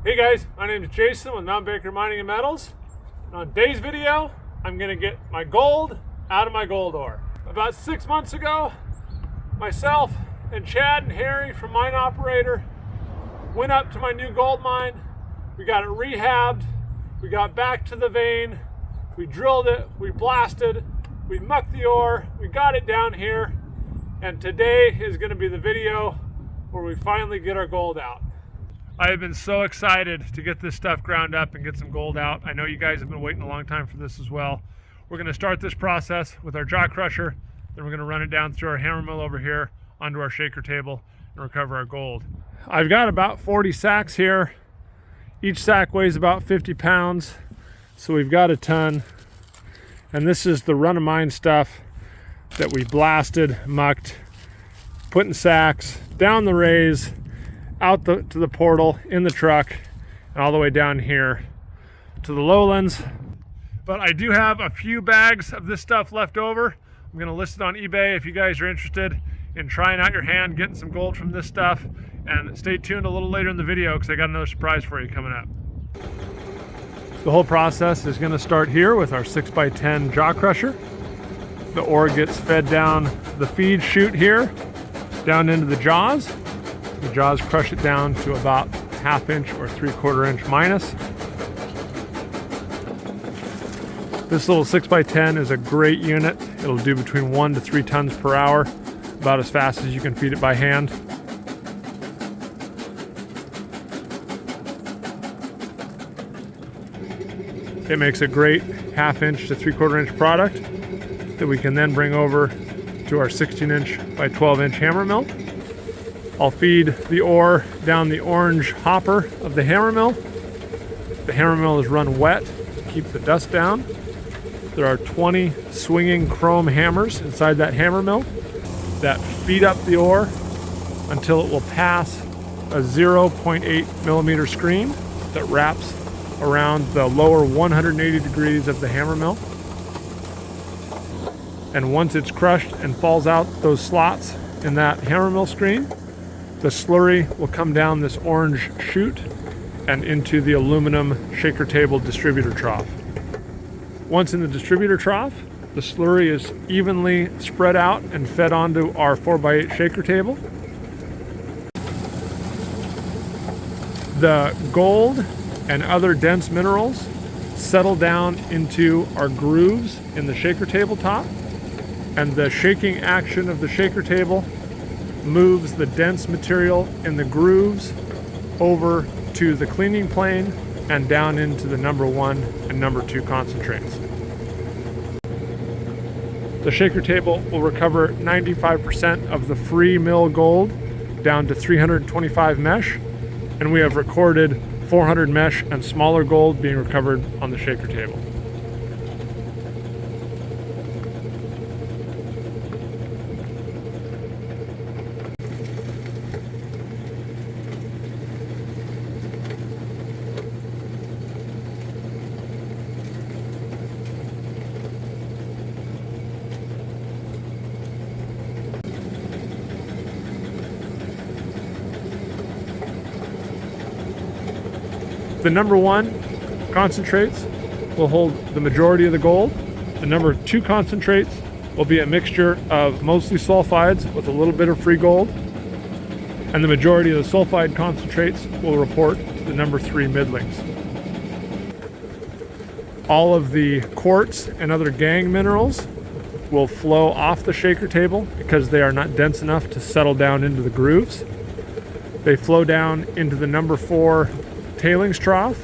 Hey guys, my name is Jason with Mount Baker Mining and Metals. And on today's video, I'm gonna get my gold out of my gold ore. About 6 months ago, myself and Chad and Harry from Mine Operator went up to my new gold mine. We got it rehabbed, we got back to the vein, we drilled it, we blasted, we mucked the ore, we got it down here, and today is gonna be the video where we finally get our gold out. I have been so excited to get this stuff ground up and get some gold out. I know you guys have been waiting a long time for this as well. We're gonna start this process with our jaw crusher, then we're gonna run it down through our hammer mill over here onto our shaker table and recover our gold. I've got about 40 sacks here. Each sack weighs about 50 pounds, so we've got a ton. And this is the run-of-mine stuff that we blasted, mucked, put in sacks, down the raise, out to the portal, in the truck, and all the way down here to the lowlands. But I do have a few bags of this stuff left over. I'm gonna list it on eBay if you guys are interested in trying out your hand, getting some gold from this stuff. And stay tuned a little later in the video because I got another surprise for you coming up. The whole process is gonna start here with our 6x10 jaw crusher. The ore gets fed down the feed chute here, down into the jaws. The jaws crush it down to about 1/2 inch or 3/4 inch minus. This little 6x10 is a great unit. It'll do between 1 to 3 tons per hour, about as fast as you can feed it by hand. It makes a great 1/2 inch to 3/4 inch product that we can then bring over to our 16 inch by 12 inch hammer mill. I'll feed the ore down the orange hopper of the hammer mill. The hammer mill is run wet to keep the dust down. There are 20 swinging chrome hammers inside that hammer mill that feed up the ore until it will pass a 0.8 millimeter screen that wraps around the lower 180 degrees of the hammer mill. And once it's crushed and falls out those slots in that hammer mill screen, the slurry will come down this orange chute and into the aluminum shaker table distributor trough. Once in the distributor trough, the slurry is evenly spread out and fed onto our 4x8 shaker table. The gold and other dense minerals settle down into our grooves in the shaker tabletop, and the shaking action of the shaker table moves the dense material in the grooves over to the cleaning plane and down into the number 1 and number 2 concentrates. The shaker table will recover 95% of the free mill gold down to 325 mesh, and we have recorded 400 mesh and smaller gold being recovered on the shaker table. The number 1 concentrates will hold the majority of the gold. The number 2 concentrates will be a mixture of mostly sulfides with a little bit of free gold. And the majority of the sulfide concentrates will report to the number 3 middlings. All of the quartz and other gangue minerals will flow off the shaker table because they are not dense enough to settle down into the grooves. They flow down into the number 4 tailings trough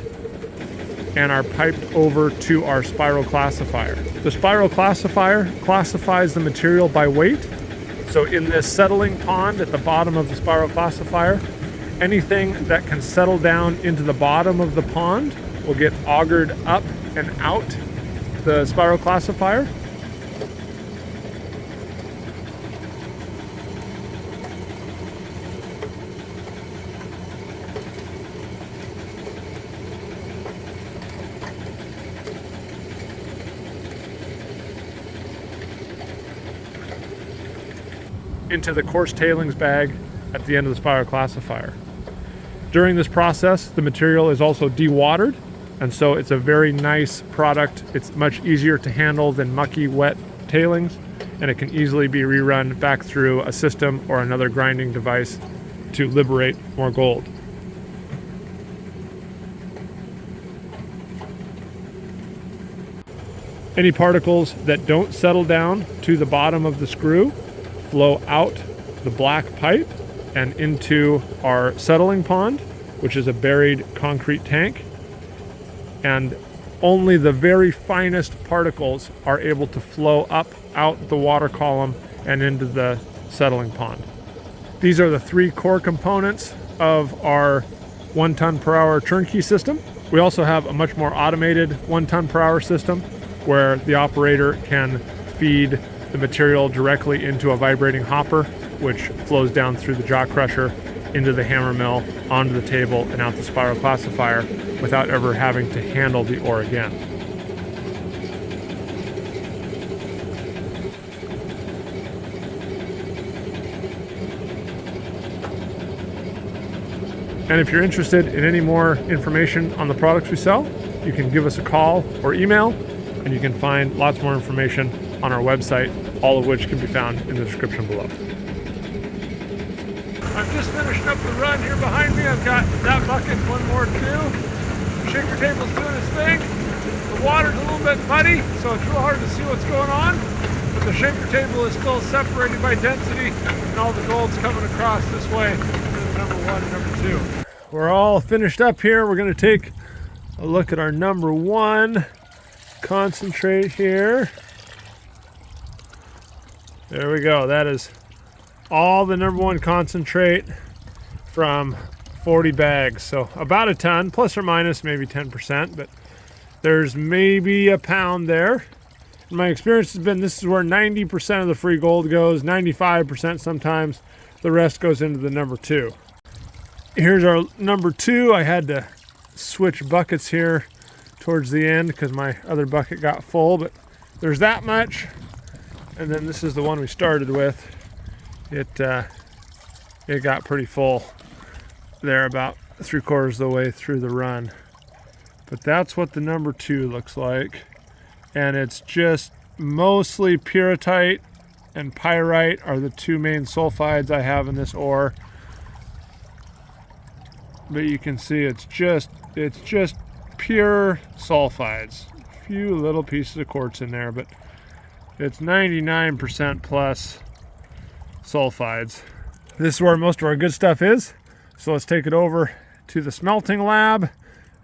and are piped over to our spiral classifier. The spiral classifier classifies the material by weight. So in this settling pond at the bottom of the spiral classifier, anything that can settle down into the bottom of the pond will get augured up and out the spiral classifier. into the coarse tailings bag at the end of the spiral classifier. During this process, the material is also dewatered, and so it's a very nice product. It's much easier to handle than mucky, wet tailings, and it can easily be rerun back through a system or another grinding device to liberate more gold. Any particles that don't settle down to the bottom of the screw flow out the black pipe and into our settling pond, which is a buried concrete tank. And only the very finest particles are able to flow up out the water column and into the settling pond. These are the three core components of our 1 ton per hour turnkey system. We also have a much more automated 1 ton per hour system where the operator can feed the material directly into a vibrating hopper, which flows down through the jaw crusher into the hammer mill, onto the table, and out the spiral classifier without ever having to handle the ore again. And if you're interested in any more information on the products we sell, you can give us a call or email, and you can find lots more information on our website, all of which can be found in the description below. I'm just finishing up the run here behind me. I've got that bucket, one more to do. The shaker table's doing its thing. The water's a little bit muddy, so it's real hard to see what's going on. But the shaker table is still separated by density, and all the gold's coming across this way to number 1 and number 2. We're all finished up here. We're going to take a look at our number 1 concentrate here. There we go. That is all the number 1 concentrate from 40 bags. So about a ton, plus or minus maybe 10%, but there's maybe a pound there. And my experience has been this is where 90% of the free gold goes, 95% sometimes. The rest goes into the number 2. Here's our number 2. I had to switch buckets here towards the end because my other bucket got full, but there's that much. And then this is the one we started with. It got pretty full there about 3/4 of the way through the run. But that's what the number 2 looks like. And it's just mostly pyrrhotite and pyrite are the 2 main sulfides I have in this ore. But you can see it's just pure sulfides. A few little pieces of quartz in there, but it's 99% plus sulfides. This is where most of our good stuff is. So let's take it over to the smelting lab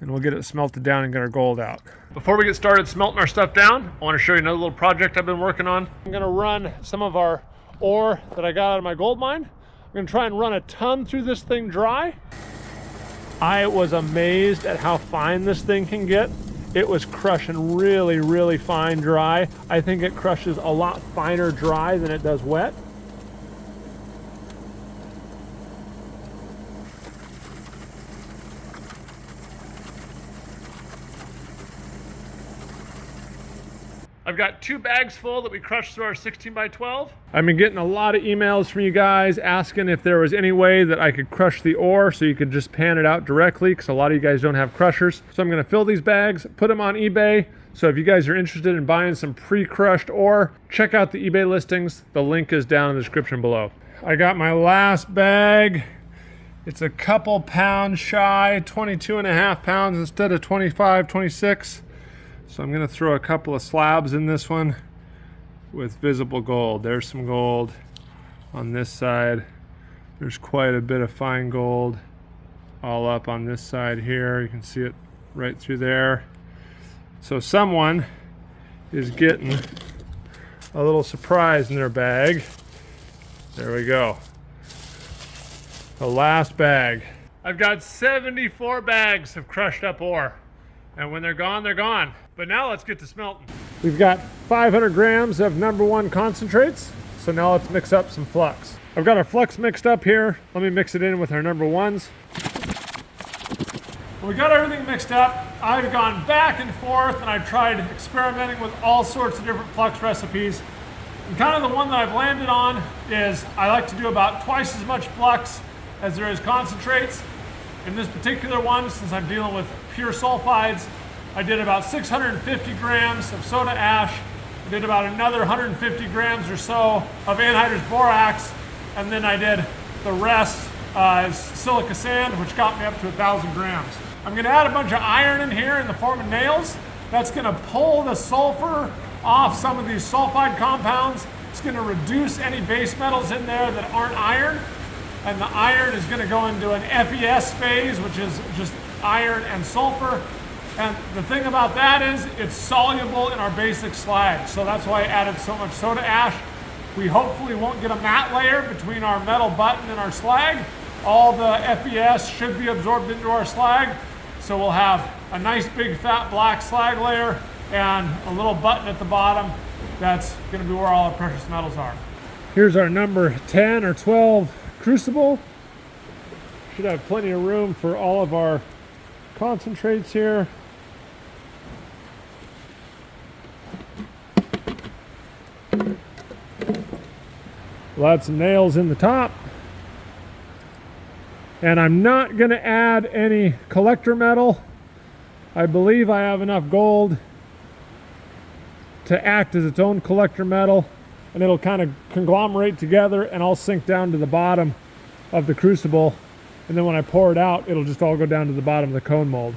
and we'll get it smelted down and get our gold out. Before we get started smelting our stuff down, I want to show you another little project I've been working on. I'm going to run some of our ore that I got out of my gold mine. I'm going to try and run a ton through this thing dry. I was amazed at how fine this thing can get. It was crushing really, really fine dry. I think it crushes a lot finer dry than it does wet. I've got 2 bags full that we crushed through our 16x12. I've been getting a lot of emails from you guys asking if there was any way that I could crush the ore so you could just pan it out directly, because a lot of you guys don't have crushers. So I'm going to fill these bags, put them on eBay. So if you guys are interested in buying some pre-crushed ore, check out the eBay listings. The link is down in the description below. I got my last bag. It's a couple pounds shy, 22.5 pounds instead of 25, 26. So I'm going to throw a couple of slabs in this one with visible gold. There's some gold on this side. There's quite a bit of fine gold all up on this side here. You can see it right through there. So someone is getting a little surprise in their bag. There we go. The last bag. I've got 74 bags of crushed up ore. And when they're gone, they're gone. But now let's get to smelting. We've got 500 grams of number 1 concentrates. So now let's mix up some flux. I've got our flux mixed up here. Let me mix it in with our number 1s. When we got everything mixed up, I've gone back and forth and I've tried experimenting with all sorts of different flux recipes. And kind of the one that I've landed on is I like to do about twice as much flux as there is concentrates. In this particular one, since I'm dealing with pure sulfides, I did about 650 grams of soda ash. I did about another 150 grams or so of anhydrous borax, and then I did the rest as silica sand, which got me up to 1,000 grams. I'm gonna add a bunch of iron in here in the form of nails. That's gonna pull the sulfur off some of these sulfide compounds. It's gonna reduce any base metals in there that aren't iron. And the iron is gonna go into an FES phase, which is just iron and sulfur. And the thing about that is it's soluble in our basic slag. So that's why I added so much soda ash. We hopefully won't get a matte layer between our metal button and our slag. All the FES should be absorbed into our slag. So we'll have a nice big fat black slag layer and a little button at the bottom. That's gonna be where all our precious metals are. Here's our number 10 or 12 crucible. Should have plenty of room for all of our concentrates here. We'll add some nails in the top. And I'm not going to add any collector metal. I believe I have enough gold to act as its own collector metal, and it'll kind of conglomerate together and all sink down to the bottom of the crucible. And then when I pour it out, it'll just all go down to the bottom of the cone mold.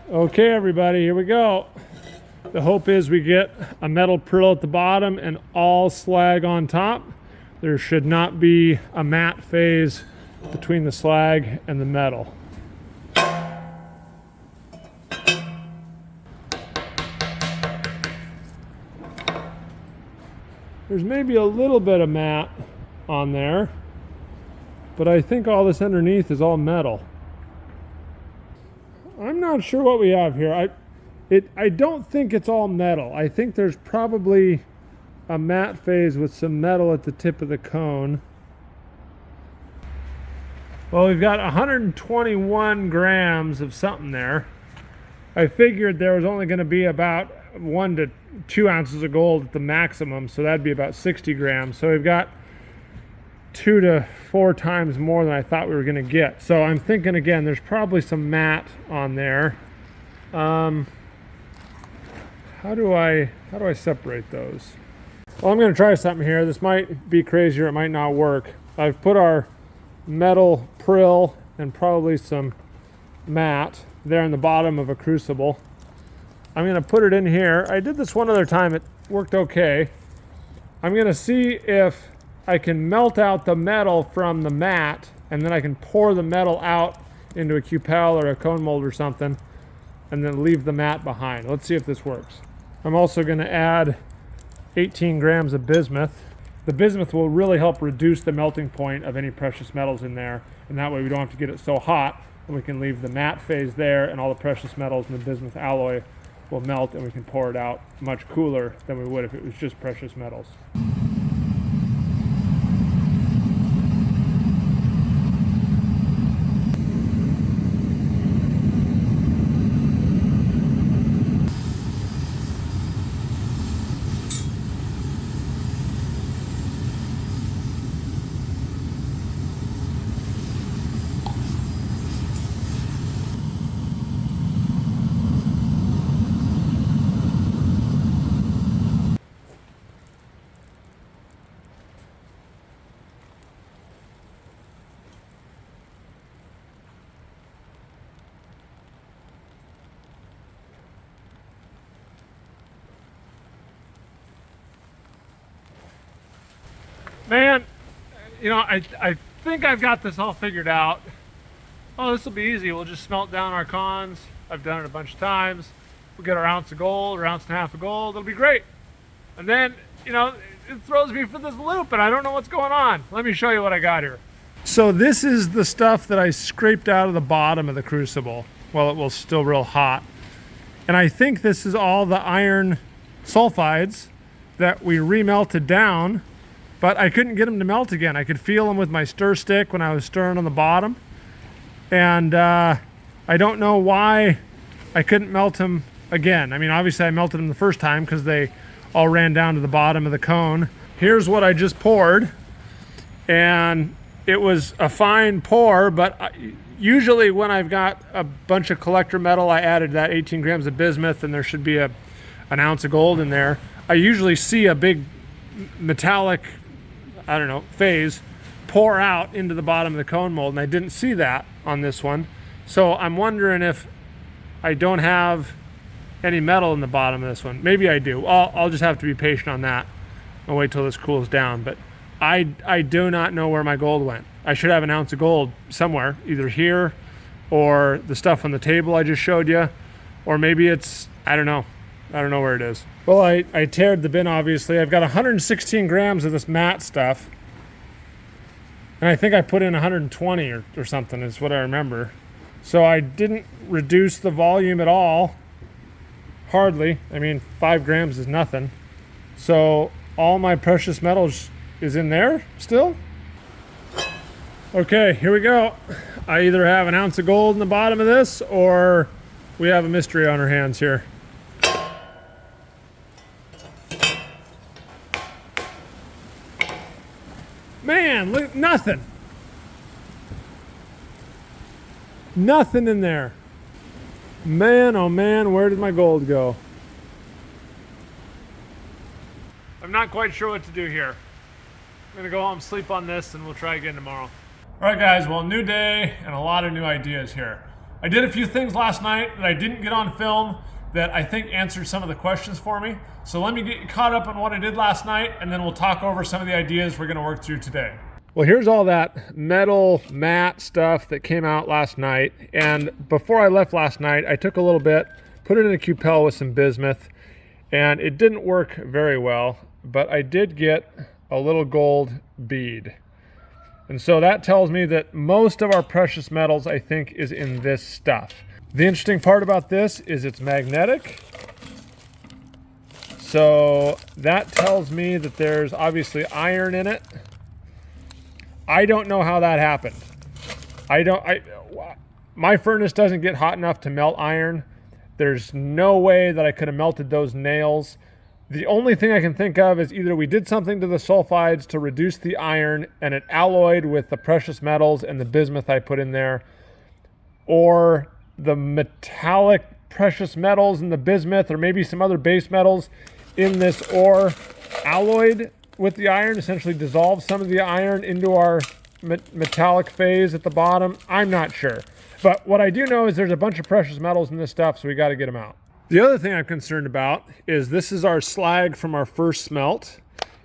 Okay, everybody, here we go. The hope is we get a metal prill at the bottom and all slag on top. There should not be a matte phase between the slag and the metal. There's maybe a little bit of matte on there, but I think all this underneath is all metal. I'm not sure what we have here. I don't think it's all metal. I think there's probably a matte phase with some metal at the tip of the cone. Well, we've got 121 grams of something there. I figured there was only going to be about 1 to 2 ounces of gold at the maximum, so that'd be about 60 grams. So we've got 2 to 4 times more than I thought we were going to get. So I'm thinking again, there's probably some matte on there. How do I separate those? Well, I'm going to try something here. This might be crazy or it might not work. I've put our metal prill and probably some matte there in the bottom of a crucible. I'm going to put it in here. I did this one other time. It worked okay. I'm going to see if I can melt out the metal from the mat, and then I can pour the metal out into a cupel or a cone mold or something, and then leave the mat behind. Let's see if this works. I'm also going to add 18 grams of bismuth. The bismuth will really help reduce the melting point of any precious metals in there, and that way we don't have to get it so hot, and we can leave the matte phase there, and all the precious metals in the bismuth alloy will melt, and we can pour it out much cooler than we would if it was just precious metals. Man, you know, I think I've got this all figured out. Oh, this will be easy. We'll just smelt down our cons. I've done it a bunch of times. We'll get our ounce of gold or ounce and a half of gold. It'll be great. And then, you know, it throws me for this loop and I don't know what's going on. Let me show you what I got here. So this is the stuff that I scraped out of the bottom of the crucible while it was still real hot. And I think this is all the iron sulfides that we remelted down, but I couldn't get them to melt again. I could feel them with my stir stick when I was stirring on the bottom. And I don't know why I couldn't melt them again. I mean, obviously I melted them the first time because they all ran down to the bottom of the cone. Here's what I just poured, and it was a fine pour, but usually when I've got a bunch of collector metal, I added that 18 grams of bismuth and there should be an ounce of gold in there. I usually see a big metallic, I don't know, phase pour out into the bottom of the cone mold, and I didn't see that on this one. So I'm wondering if I don't have any metal in the bottom of this one. Maybe I do. I'll just have to be patient on that. I'll wait till this cools down. But I do not know where my gold went. I should have an ounce of gold somewhere, either here or the stuff on the table I just showed you, or maybe it's, I don't know. I don't know where it is. Well, I tared the bin, obviously. I've got 116 grams of this matte stuff. And I think I put in 120 or something is what I remember. So I didn't reduce the volume at all. Hardly. I mean, 5 grams is nothing. So all my precious metals is in there still. Okay, here we go. I either have an ounce of gold in the bottom of this, or we have a mystery on our hands here. Man, look, nothing. Nothing in there. Man, oh man, where did my gold go? I'm not quite sure what to do here. I'm gonna go home, sleep on this, and we'll try again tomorrow. All right, guys, well, new day and a lot of new ideas here. I did a few things last night that I didn't get on film that I think answered some of the questions for me. So let me get you caught up on what I did last night, and then we'll talk over some of the ideas we're gonna work through today. Well, here's all that metal matte stuff that came out last night. And before I left last night, I took a little bit, put it in a cupel with some bismuth, and it didn't work very well, but I did get a little gold bead. And so that tells me that most of our precious metals, I think, is in this stuff. The interesting part about this is it's magnetic. So that tells me that there's obviously iron in it. I don't know how that happened. My furnace doesn't get hot enough to melt iron. There's no way that I could have melted those nails. The only thing I can think of is either we did something to the sulfides to reduce the iron and it alloyed with the precious metals and the bismuth I put in there, or the metallic precious metals and the bismuth, or maybe some other base metals in this ore alloyed with the iron, essentially dissolve some of the iron into our metallic phase at the bottom. I'm not sure. But what I do know is there's a bunch of precious metals in this stuff, so we got to get them out. The other thing I'm concerned about is this is our slag from our first smelt.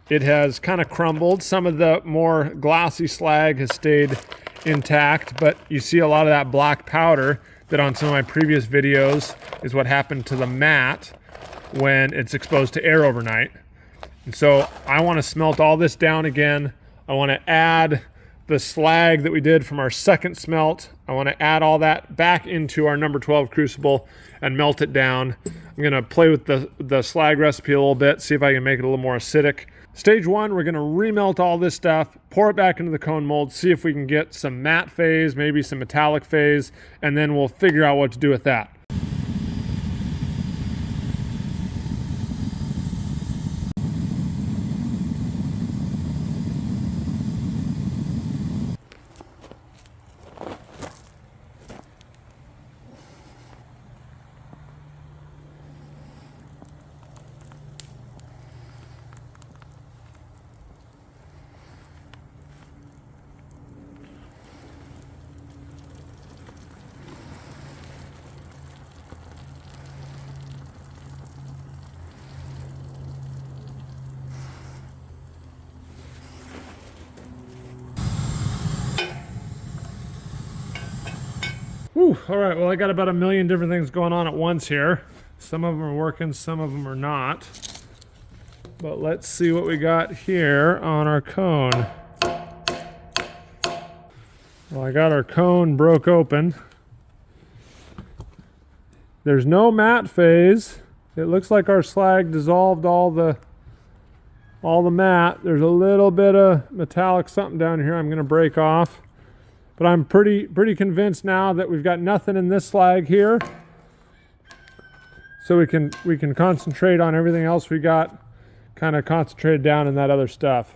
It has kind of crumbled. Some of the more glossy slag has stayed intact, but you see a lot of that black powder that on some of my previous videos is what happened to the matte when it's exposed to air overnight. And so I want to smelt all this down again. I want to add the slag that we did from our second smelt. I want to add all that back into our number 12 crucible and melt it down. I'm going to play with the slag recipe a little bit, see if I can make it a little more acidic. Stage one, we're going to remelt all this stuff, pour it back into the cone mold, see if we can get some matte phase, maybe some metallic phase, and then we'll figure out what to do with that. Whew, all right, well, I got about a million different things going on at once here. Some of them are working, some of them are not. But let's see what we got here on our cone. Well, I got our cone broke open. There's no matte phase. It looks like our slag dissolved all the matte. There's a little bit of metallic something down here I'm going to break off. But I'm pretty convinced now that we've got nothing in this slag here. So we can concentrate on everything else we got kind of concentrated down in that other stuff.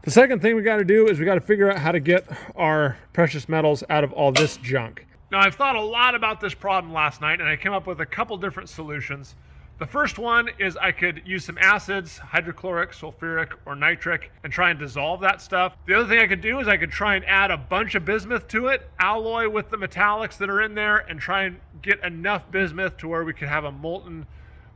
The second thing we got to do is we got to figure out how to get our precious metals out of all this junk. Now, I've thought a lot about this problem last night, and I came up with a couple different solutions. The first one is I could use some acids, hydrochloric, sulfuric, or nitric, and try and dissolve that stuff. The other thing I could do is I could try and add a bunch of bismuth to it, alloy with the metallics that are in there, and try and get enough bismuth to where we could have a molten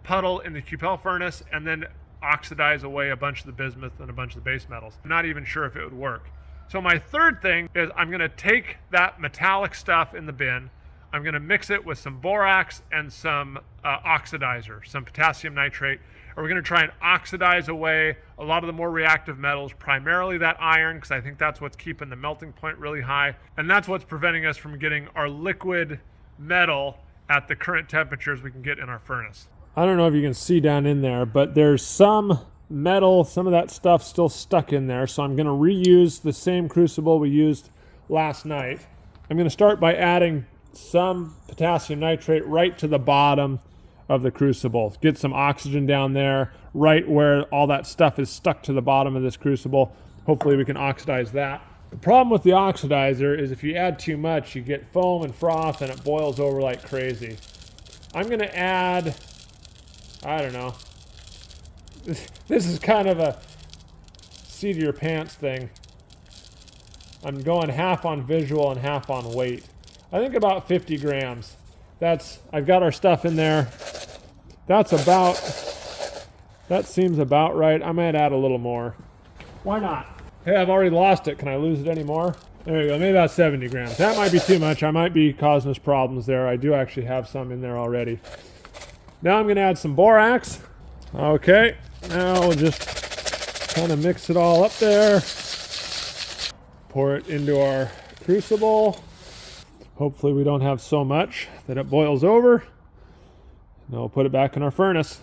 puddle in the Cupel furnace, and then oxidize away a bunch of the bismuth and a bunch of the base metals. I'm not even sure if it would work. So my third thing is I'm going to take that metallic stuff in the bin. I'm going to mix it with some borax and some oxidizer, some potassium nitrate. And we're going to try and oxidize away a lot of the more reactive metals, primarily that iron, because I think that's what's keeping the melting point really high. And that's what's preventing us from getting our liquid metal at the current temperatures we can get in our furnace. I don't know if you can see down in there, but there's some metal, some of that stuff still stuck in there. So I'm going to reuse the same crucible we used last night. I'm going to start by adding some potassium nitrate right to the bottom of the crucible. Get some oxygen down there, right where all that stuff is stuck to the bottom of this crucible. Hopefully we can oxidize that. The problem with the oxidizer is if you add too much, you get foam and froth and it boils over like crazy. I'm going to add, I don't know, this is kind of a seat of your pants thing. I'm going half on visual and half on weight. I think about 50 grams. I've got our stuff in there. That seems about right. I might add a little more. Why not? Hey, I've already lost it. Can I lose it anymore? There we go, maybe about 70 grams. That might be too much. I might be causing us problems there. I do actually have some in there already. Now I'm gonna add some borax. Okay, now we'll just kind of mix it all up there. Pour it into our crucible. Hopefully we don't have so much that it boils over. And then we'll put it back in our furnace.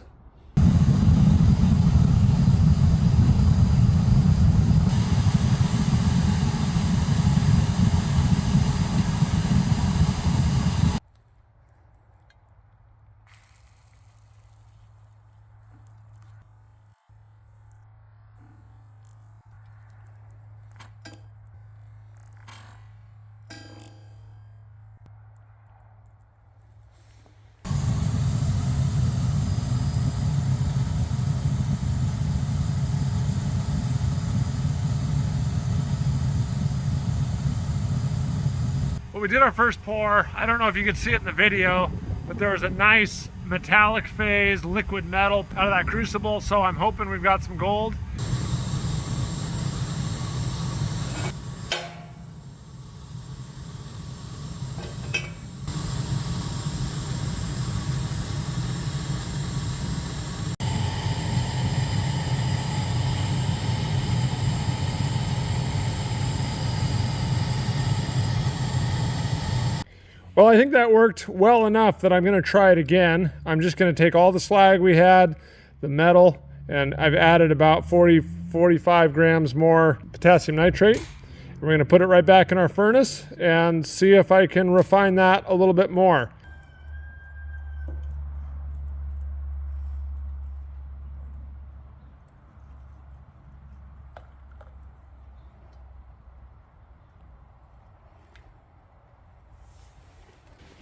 Well, we did our first pour. I don't know if you can see it in the video, but there was a nice metallic phase, liquid metal out of that crucible, so I'm hoping we've got some gold. Well, I think that worked well enough that I'm going to try it again. I'm just going to take all the slag we had, the metal, and I've added about 45 grams more potassium nitrate. We're going to put it right back in our furnace and see if I can refine that a little bit more.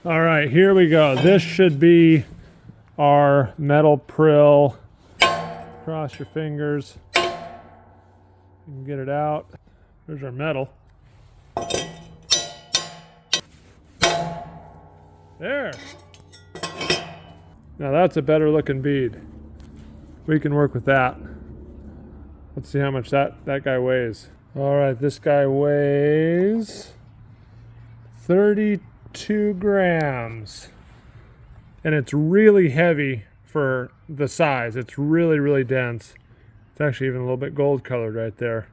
All right, here we go. This should be our metal prill. Cross your fingers. You can get it out. There's our metal. There. Now that's a better looking bead. We can work with that. Let's see how much that guy weighs. All right, this guy weighs 32 2 grams. And it's really heavy for the size. It's really, really dense. It's actually even a little bit gold colored right there.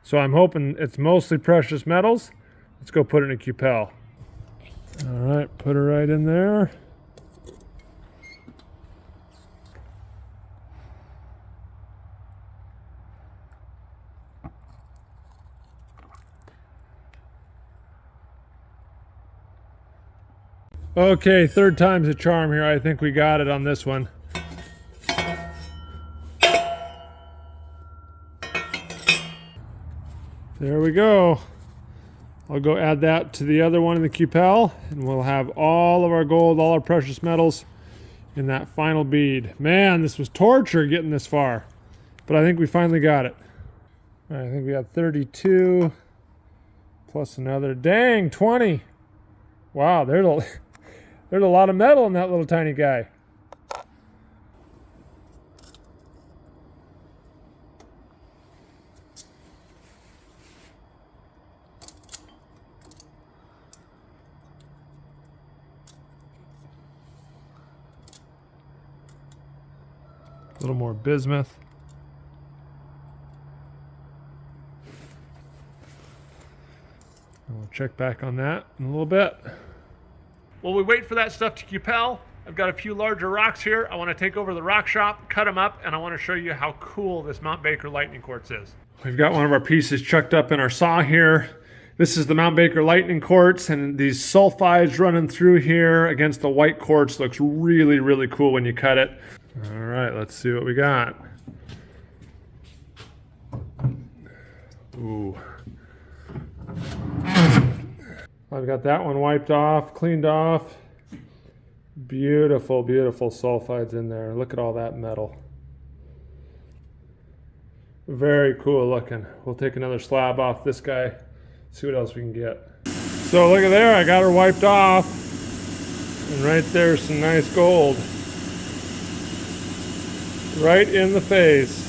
So I'm hoping it's mostly precious metals. Let's go put it in a cupel. All right, put it right in there. Okay, third time's a charm here. I think we got it on this one. There we go. I'll go add that to the other one in the cupel, and we'll have all of our gold, all our precious metals in that final bead. Man, this was torture getting this far, but I think we finally got it. All right, I think we got 32 plus another, dang, 20. Wow, there's a lot of metal in that little tiny guy. A little more bismuth. And we'll check back on that in a little bit. While we wait for that stuff to cupel, I've got a few larger rocks here. I want to take over the rock shop, cut them up, and I want to show you how cool this Mount Baker lightning quartz is. We've got one of our pieces chucked up in our saw here. This is the Mount Baker lightning quartz, and these sulfides running through here against the white quartz looks really, really cool when you cut it. All right, let's see what we got. Ooh. I've got that one wiped off, cleaned off. Beautiful, beautiful sulfides in there. Look at all that metal. Very cool looking. We'll take another slab off this guy, see what else we can get. So look at there, I got her wiped off. And right there's some nice gold. Right in the face.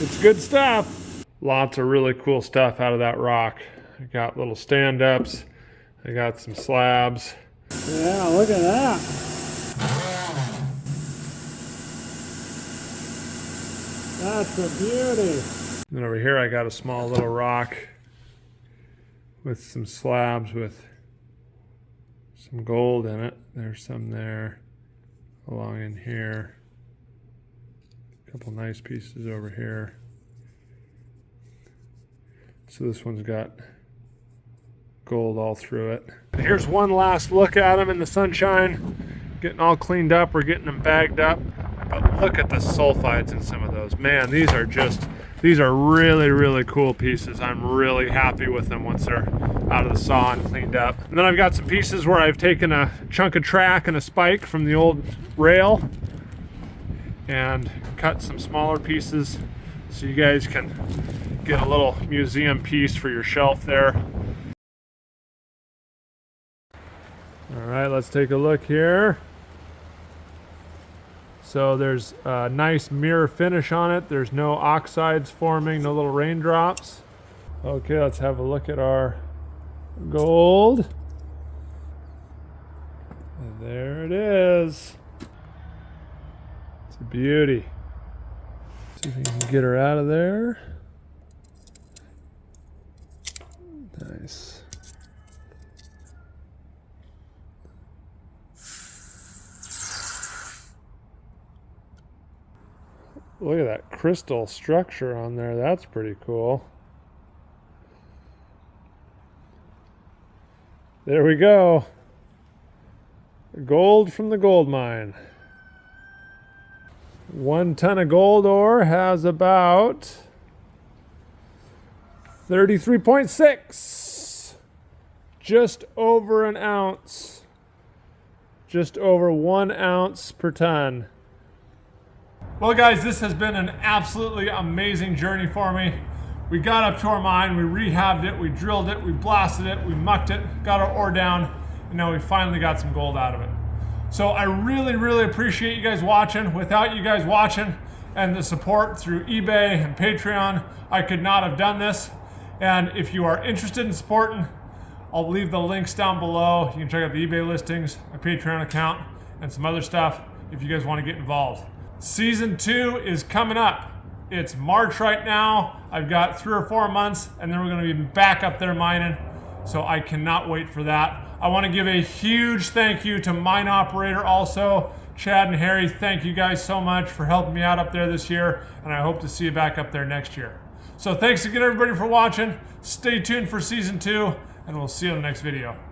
It's good stuff. Lots of really cool stuff out of that rock. I got little stand-ups. I got some slabs. Yeah, look at that. That's a beauty. And then over here I got a small little rock with some slabs with some gold in it. There's some there along in here. A couple nice pieces over here. So this one's got gold all through it. Here's one last look at them in the sunshine. Getting all cleaned up, we're getting them bagged up. But look at the sulfides in some of those. Man, these are really, really cool pieces. I'm really happy with them once they're out of the saw and cleaned up. And then I've got some pieces where I've taken a chunk of track and a spike from the old rail and cut some smaller pieces so you guys can get a little museum piece for your shelf there. All right, let's take a look here. So there's a nice mirror finish on it. There's no oxides forming, no little raindrops. Okay, let's have a look at our gold. And there it is. It's a beauty. See if we can get her out of there. Nice. Look at that crystal structure on there. That's pretty cool. There we go. Gold from the gold mine. 1 ton of gold ore has about 33.6. Just over an ounce. Just over 1 ounce per ton. Well guys, this has been an absolutely amazing journey for me. We got up to our mine, we rehabbed it, we drilled it, we blasted it, we mucked it, got our ore down, and now we finally got some gold out of it. So I really, really appreciate you guys watching. Without you guys watching and the support through eBay and Patreon, I could not have done this. And if you are interested in supporting I'll leave the links down below. You can check out the eBay listings, my Patreon account, and some other stuff if you guys want to get involved. Season 2 is coming up. It's March right now. I've got 3 or 4 months, and then we're going to be back up there mining. So I cannot wait for that. I want to give a huge thank you to Mine Operator also. Chad and Harry, thank you guys so much for helping me out up there this year, and I hope to see you back up there next year. So thanks again everybody for watching. Stay tuned for season 2, and we'll see you in the next video.